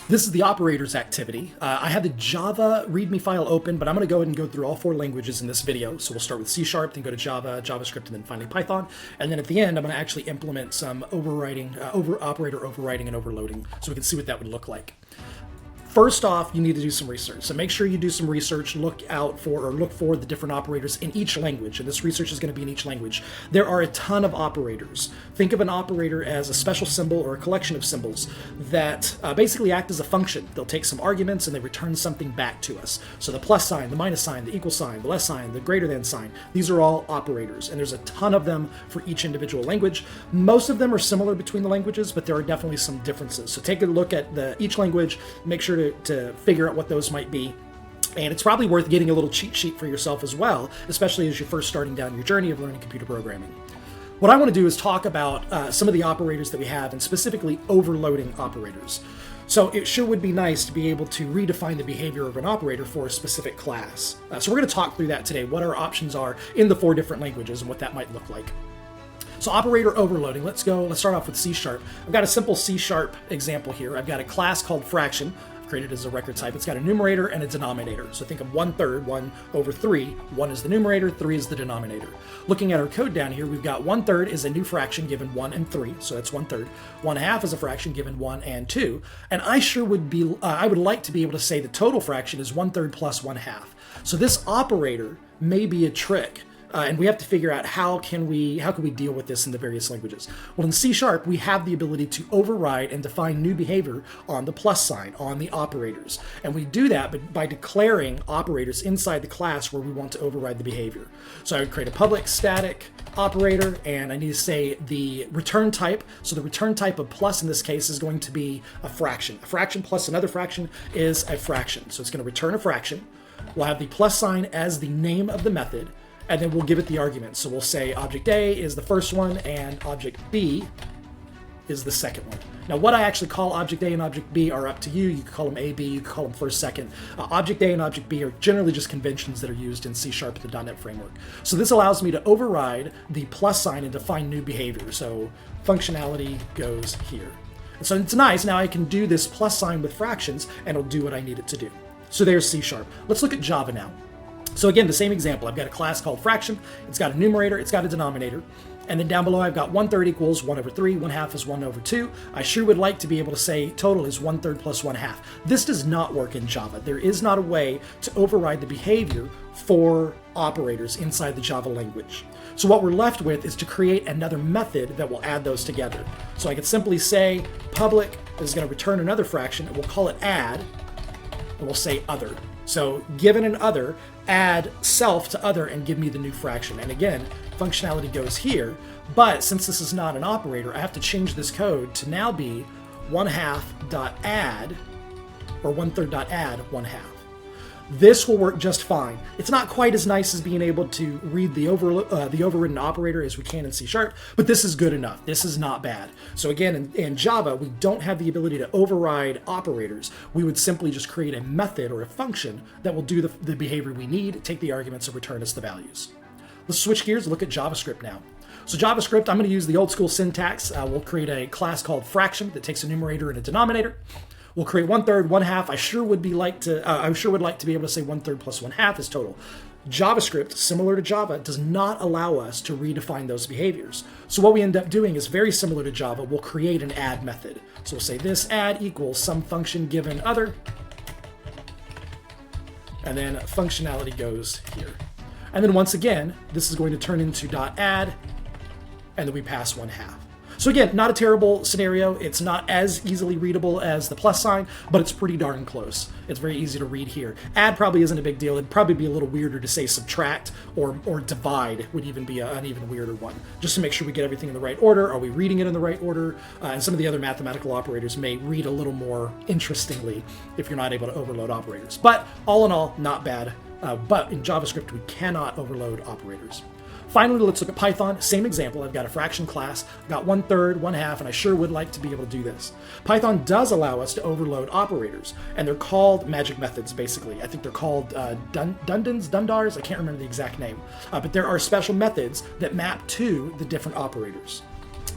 This is the operators activity. I have the Java README file open, but I'm going to go ahead and go through all 4 languages in this video. So we'll start with C#, then go to Java, JavaScript, and then finally Python. And then at the end, I'm going to actually implement some operator overriding and overloading so we can see what that would look like. First off, you need to do some research. So make sure you do some research, look for the different operators in each language. And this research is going to be in each language. There are a ton of operators. Think of an operator as a special symbol or a collection of symbols that basically act as a function. They'll take some arguments and they return something back to us. So the plus sign, the minus sign, the equal sign, the less sign, the greater than sign. These are all operators. And there's a ton of them for each individual language. Most of them are similar between the languages, but there are definitely some differences. So take a look at each language, make sure to figure out what those might be. And it's probably worth getting a little cheat sheet for yourself as well, especially as you're first starting down your journey of learning computer programming. What I want to do is talk about some of the operators that we have, and specifically overloading operators. So it sure would be nice to be able to redefine the behavior of an operator for a specific class. So we're going to talk through that today, what our options are in the 4 different languages and what that might look like. So operator overloading, let's start off with C#. I've got a simple C# example here. I've got a class called fraction, created as a record type. It's got a numerator and a denominator. So think of 1/3, 1 over 3. 1 is the numerator, 3 is the denominator. Looking at our code down here, we've got 1/3 is a new fraction given 1 and 3, so that's 1/3. 1/2 is a fraction given 1 and 2. And I would like to be able to say the total fraction is 1/3 plus 1/2. So this operator may be a trick. And we have to figure out how can we deal with this in the various languages. Well, in C# we have the ability to override and define new behavior on the plus sign, on the operators. And we do that by declaring operators inside the class where we want to override the behavior. So I would create a public static operator, and I need to say the return type. So the return type of plus in this case is going to be a fraction. A fraction plus another fraction is a fraction. So it's going to return a fraction. We'll have the plus sign as the name of the method, and then we'll give it the argument. So we'll say object A is the first one and object B is the second one. Now what I actually call object A and object B are up to you. You can call them A, B, you can call them first, second. Object A and object B are generally just conventions that are used in C# at the .NET framework. So this allows me to override the plus sign and define new behavior. So functionality goes here. And so it's nice, now I can do this plus sign with fractions and it'll do what I need it to do. So there's C#. Let's look at Java now. So again, the same example. I've got a class called fraction. It's got a numerator, it's got a denominator. And then down below, I've got 1/3 equals 1 over 3, 1/2 is 1 over 2. I sure would like to be able to say total is 1/3 plus 1/2. This does not work in Java. There is not a way to override the behavior for operators inside the Java language. So what we're left with is to create another method that will add those together. So I could simply say public is going to return another fraction, and we'll call it add, and we'll say other. So given an other, add self to other and give me the new fraction. And again, functionality goes here, but since this is not an operator, I have to change this code to now be 1/2.add, or 1/3.add 1/2. This will work just fine. It's not quite as nice as being able to read the overridden operator as we can in C#, but this is good enough. This is not bad. So again, in Java, we don't have the ability to override operators. We would simply just create a method or a function that will do the behavior we need, take the arguments, and return us the values. Let's switch gears and look at JavaScript now. So JavaScript, I'm going to use the old school syntax. We'll create a class called fraction that takes a numerator and a denominator. We'll create 1/3, 1/2. I sure would like to be able to say 1/3 plus 1/2 is total. JavaScript, similar to Java, does not allow us to redefine those behaviors. So what we end up doing is very similar to Java. We'll create an add method. So we'll say this add equals some function given other, and then functionality goes here. And then once again, this is going to turn into .add, and then we pass 1/2. So again, not a terrible scenario. It's not as easily readable as the plus sign, but it's pretty darn close. It's very easy to read here. Add probably isn't a big deal. It'd probably be a little weirder to say subtract, or divide would even be an even weirder one. Just to make sure we get everything in the right order. Are we reading it in the right order? And some of the other mathematical operators may read a little more interestingly if you're not able to overload operators. But all in all, not bad. But in JavaScript, we cannot overload operators. Finally, let's look at Python. Same example. I've got a fraction class. I've got 1/3, 1/2, and I sure would like to be able to do this. Python does allow us to overload operators, and they're called magic methods, basically. I think they're called Dundars. I can't remember the exact name. But there are special methods that map to the different operators.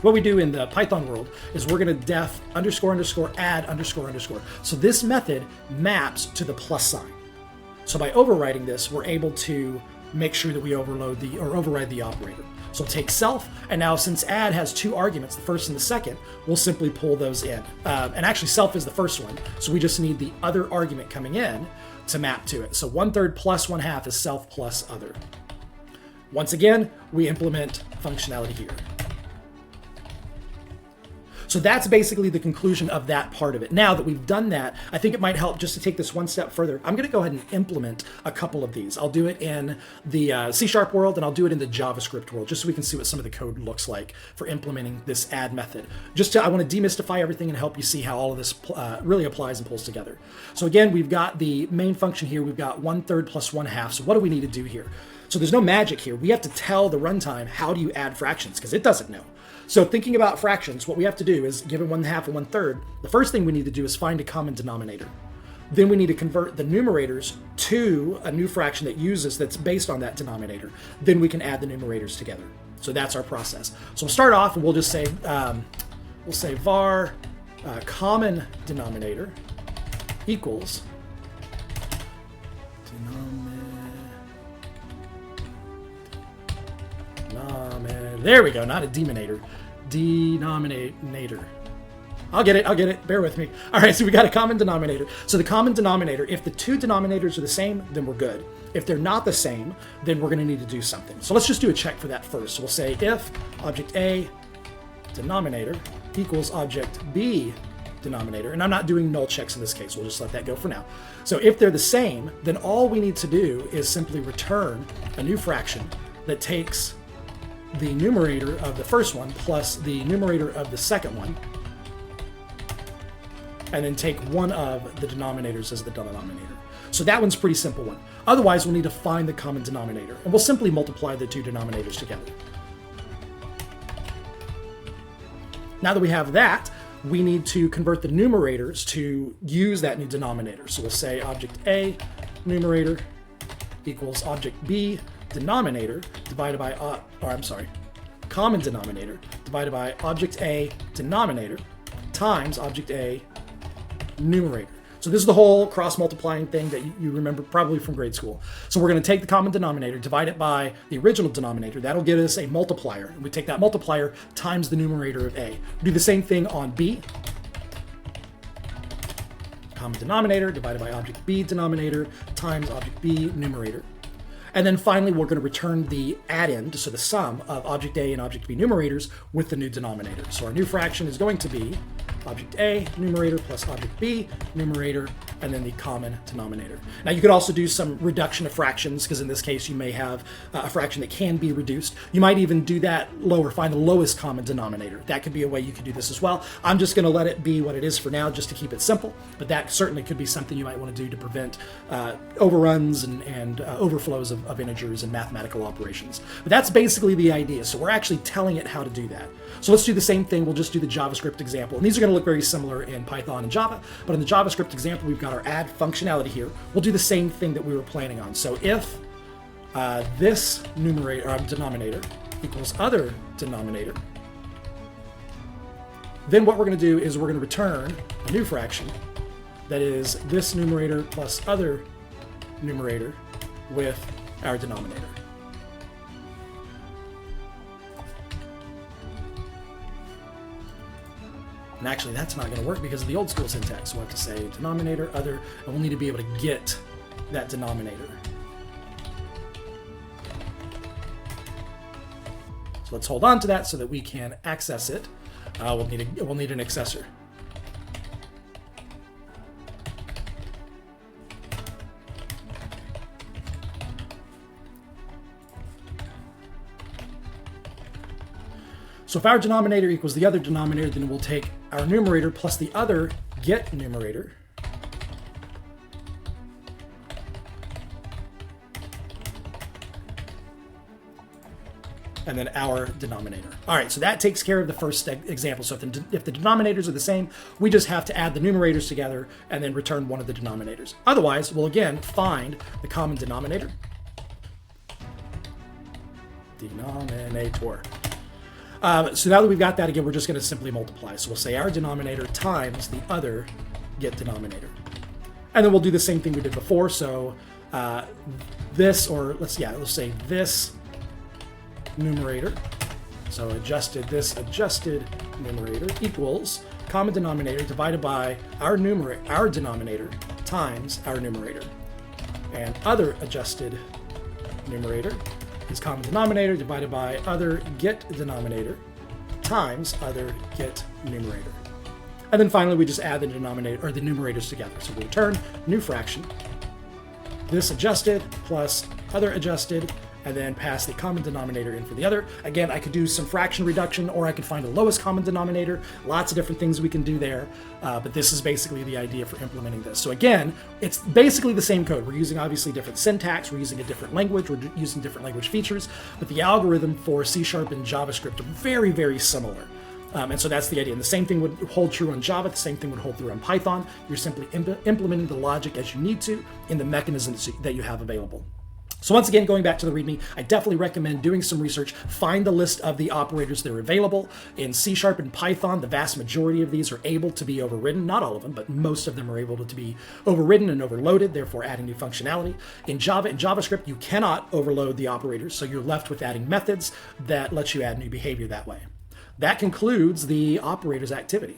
What we do in the Python world is we're going to def underscore underscore add underscore underscore. So this method maps to the plus sign. So by overriding this, we're able to make sure that we override the operator. So take self, and now since add has two arguments, the first and the second, we'll simply pull those in. And actually self is the first one, so we just need the other argument coming in to map to it. So 1/3 plus 1/2 is self plus other. Once again, we implement functionality here. So that's basically the conclusion of that part of it. Now that we've done that, I think it might help just to take this one step further. I'm going to go ahead and implement a couple of these. I'll do it in the C# world, and I'll do it in the JavaScript world, just so we can see what some of the code looks like for implementing this add method. I want to demystify everything and help you see how all of this really applies and pulls together. So again, we've got the main function here. We've got 1/3 plus 1/2. So what do we need to do here? So there's no magic here. We have to tell the runtime, how do you add fractions? Because it doesn't know. So thinking about fractions, what we have to do is, given 1/2 and 1/3, the first thing we need to do is find a common denominator. Then we need to convert the numerators to a new fraction that's based on that denominator. Then we can add the numerators together. So that's our process. So we'll start off and we'll just say, var common denominator equals there we go, not a deminator. Denominator. I'll get it. Bear with me. All right, so we got a common denominator. So the common denominator, if the two denominators are the same, then we're good. If they're not the same, then we're going to need to do something. So let's just do a check for that first. So we'll say if object A denominator equals object B denominator, and I'm not doing null checks in this case. We'll just let that go for now. So if they're the same, then all we need to do is simply return a new fraction that takes the numerator of the first one plus the numerator of the second one, and then take one of the denominators as the denominator. So that one's a pretty simple one. Otherwise, we'll need to find the common denominator, and we'll simply multiply the two denominators together. Now that we have that, we need to convert the numerators to use that new denominator. So we'll say object A numerator equals object B denominator divided by, common denominator divided by object A denominator times object A numerator. So this is the whole cross-multiplying thing that you remember probably from grade school. So we're going to take the common denominator, divide it by the original denominator. That'll give us a multiplier. And we take that multiplier times the numerator of A. We do the same thing on B. Common denominator divided by object B denominator times object B numerator. And then finally, we're going to return the addend, so the sum of object A and object B numerators with the new denominator. So our new fraction is going to be object A numerator plus object B numerator, and then the common denominator. Now you could also do some reduction of fractions, because in this case you may have a fraction that can be reduced. You might even do that lower, find the lowest common denominator. That could be a way you could do this as well. I'm just going to let it be what it is for now, just to keep it simple, but that certainly could be something you might want to do to prevent overruns and overflows of integers and mathematical operations. But that's basically the idea. So we're actually telling it how to do that. So let's do the same thing. We'll just do the JavaScript example. And these are going to look very similar in Python and Java, but in the JavaScript example, we've got our add functionality here. We'll do the same thing that we were planning on. So if this denominator equals other denominator, then what we're going to do is we're going to return a new fraction that is this numerator plus other numerator with our denominator. And actually, that's not going to work because of the old school syntax. We'll have to say denominator, other, and we'll need to be able to get that denominator. So let's hold on to that so that we can access it. We'll need an accessor. So if our denominator equals the other denominator, then we'll take our numerator plus the other get numerator. And then our denominator. All right, so that takes care of the first example. So if the denominators are the same, we just have to add the numerators together and then return one of the denominators. Otherwise, we'll again find the common denominator. So now that we've got that, again, we're just going to simply multiply. So we'll say our denominator times the other get denominator. And then we'll do the same thing we did before. So this, or let's say this numerator. So this adjusted numerator equals common denominator divided by our denominator times our numerator. And other adjusted numerator is common denominator divided by other get denominator times other get numerator. And then finally, we just add the denominator or the numerators together. So we return new fraction, this adjusted plus other adjusted, and then pass the common denominator in for the other. Again, I could do some fraction reduction, or I could find the lowest common denominator. Lots of different things we can do there, but this is basically the idea for implementing this. So again, it's basically the same code. We're using obviously different syntax, we're using a different language, we're using different language features, but the algorithm for C# and JavaScript are very, very similar. And so that's the idea. And the same thing would hold true on Java, the same thing would hold true on Python. You're simply implementing the logic as you need to in the mechanisms that you have available. So once again, going back to the README, I definitely recommend doing some research. Find the list of the operators that are available. In C# and Python, the vast majority of these are able to be overridden. Not all of them, but most of them are able to be overridden and overloaded, therefore adding new functionality. In Java and JavaScript, you cannot overload the operators, so you're left with adding methods that let you add new behavior that way. That concludes the operators activity.